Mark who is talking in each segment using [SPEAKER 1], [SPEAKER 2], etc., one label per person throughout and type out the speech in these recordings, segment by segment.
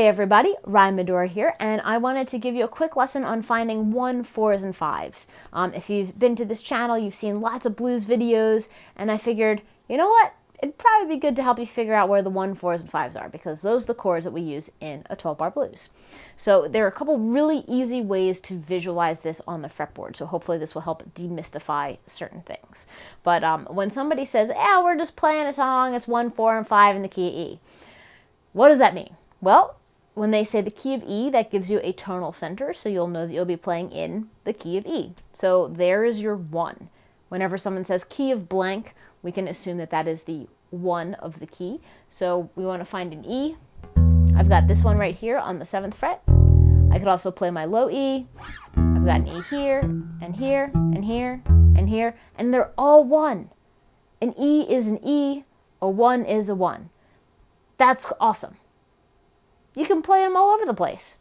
[SPEAKER 1] everybody, Rhymador here, and I wanted to give you a quick lesson on finding 1, 4s, and 5s. If you've been to this channel, you've seen lots of blues videos, and I figured, you know what? It'd probably be good to help you figure out where the 1, 4s, and 5s are, because those are the chords that we use in a 12-bar blues. So there are a couple really easy ways to visualize this on the fretboard, so hopefully this will help demystify certain things. But when somebody says, yeah, we're just playing a song, it's 1, 4, and 5 in the key of E, what does that mean? Well, when they say the key of E, that gives you a tonal center, so you'll know that you'll be playing in the key of E. So there is your 1. Whenever someone says key of blank, we can assume that that is the 1 of the key. So we want to find an E. I've got this one right here on the 7th fret. I could also play my low E. I've got an E here, and here, and here, and here, and they're all 1. An E is an E, a 1 is a 1. That's awesome. You can play them all over the place.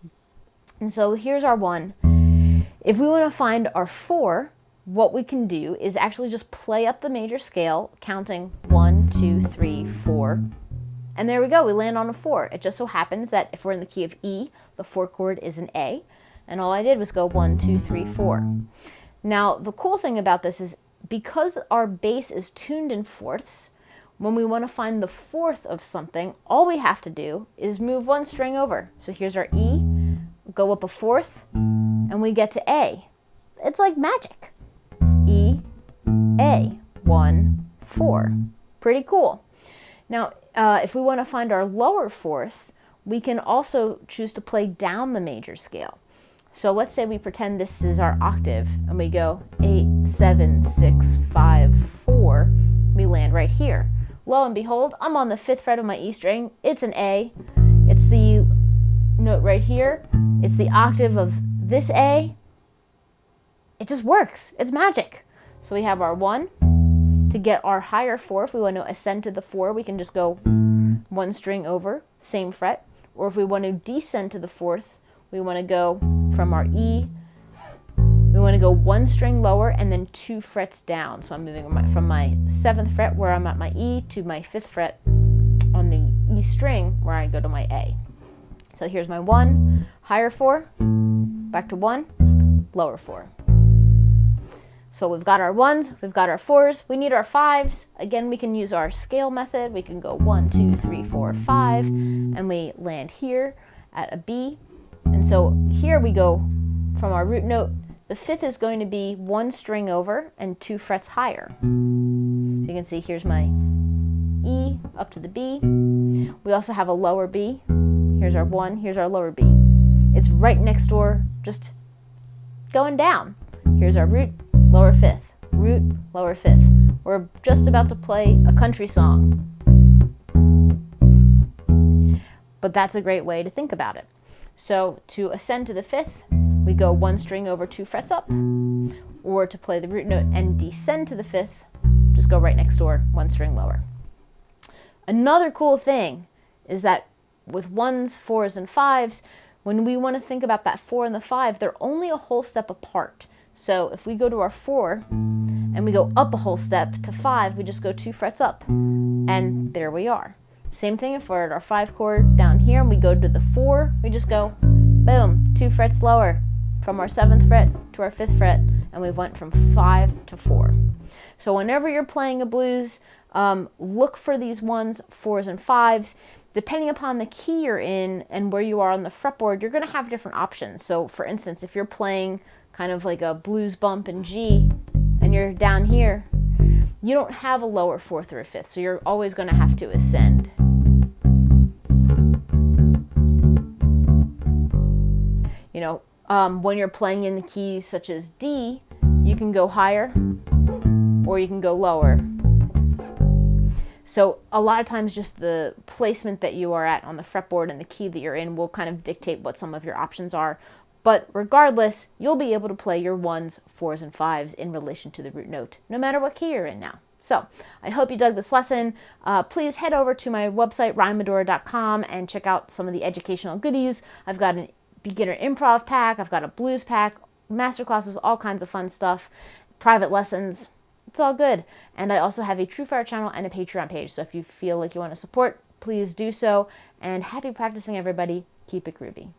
[SPEAKER 1] And so here's our 1. If we want to find our 4, what we can do is actually just play up the major scale, counting 1, 2, 3, 4. And there we go, we land on a 4. It just so happens that if we're in the key of E, the 4 chord is an A. And all I did was go 1, 2, 3, 4. Now, the cool thing about this is because our bass is tuned in fourths, when we want to find the 4th of something, all we have to do is move 1 string over. So here's our E, go up a 4th, and we get to A. It's like magic. E, A, 1, 4. Pretty cool. Now, if we want to find our lower 4th, we can also choose to play down the major scale. So let's say we pretend this is our octave, and we go 8, 7, 6, 5, 4. We land right here. Lo and behold, I'm on the 5th fret of my E string. It's an A. It's the note right here. It's the octave of this A. It just works. It's magic. So we have our 1. To get our higher 4, if we want to ascend to the 4, we can just go 1 string over, same fret. Or if we want to descend to the 4th, we want to go from our E, we want to go 1 string lower and then 2 frets down. So I'm moving from my 7th fret where I'm at my E to my 5th fret on the E string where I go to my A. So here's my 1, higher 4, back to 1, lower 4. So we've got our 1s, we've got our 4s, we need our 5s. Again, we can use our scale method. We can go 1, 2, 3, 4, 5, and we land here at a B. And so here we go from our root note. The 5th is going to be 1 string over and 2 frets higher. So you can see here's my E up to the B. We also have a lower B. Here's our 1, here's our lower B. It's right next door, just going down. Here's our root, lower 5th, root, lower 5th. We're just about to play a country song. But that's a great way to think about it. So to ascend to the 5th, we go 1 string over 2 frets up, or to play the root note and descend to the 5th, just go right next door, 1 string lower. Another cool thing is that with 1s, 4s, and 5s, when we want to think about that 4 and the 5, they're only a whole step apart. So if we go to our 4 and we go up a whole step to 5, we just go 2 frets up, and there we are. Same thing if we're at our 5 chord down here and we go to the 4, we just go, boom, 2 frets lower. From our 7th fret to our 5th fret, and we went from 5 to 4. So whenever you're playing a blues, look for these 1s, 4s, and 5s. Depending upon the key you're in and where you are on the fretboard, you're going to have different options. So for instance, if you're playing kind of like a blues bump in G, and you're down here, you don't have a lower 4th or a 5th, so you're always going to have to ascend. You know, when you're playing in the keys such as D, you can go higher or you can go lower. So a lot of times just the placement that you are at on the fretboard and the key that you're in will kind of dictate what some of your options are. But regardless, you'll be able to play your 1s, 4s, and 5s in relation to the root note, no matter what key you're in now. So I hope you dug this lesson. Please head over to my website, rhymador.com, and check out some of the educational goodies. I've got an beginner improv pack, I've got a blues pack, masterclasses, all kinds of fun stuff, private lessons. It's all good. And I also have a TrueFire channel and a Patreon page. So if you feel like you want to support, please do so. And happy practicing, everybody. Keep it groovy.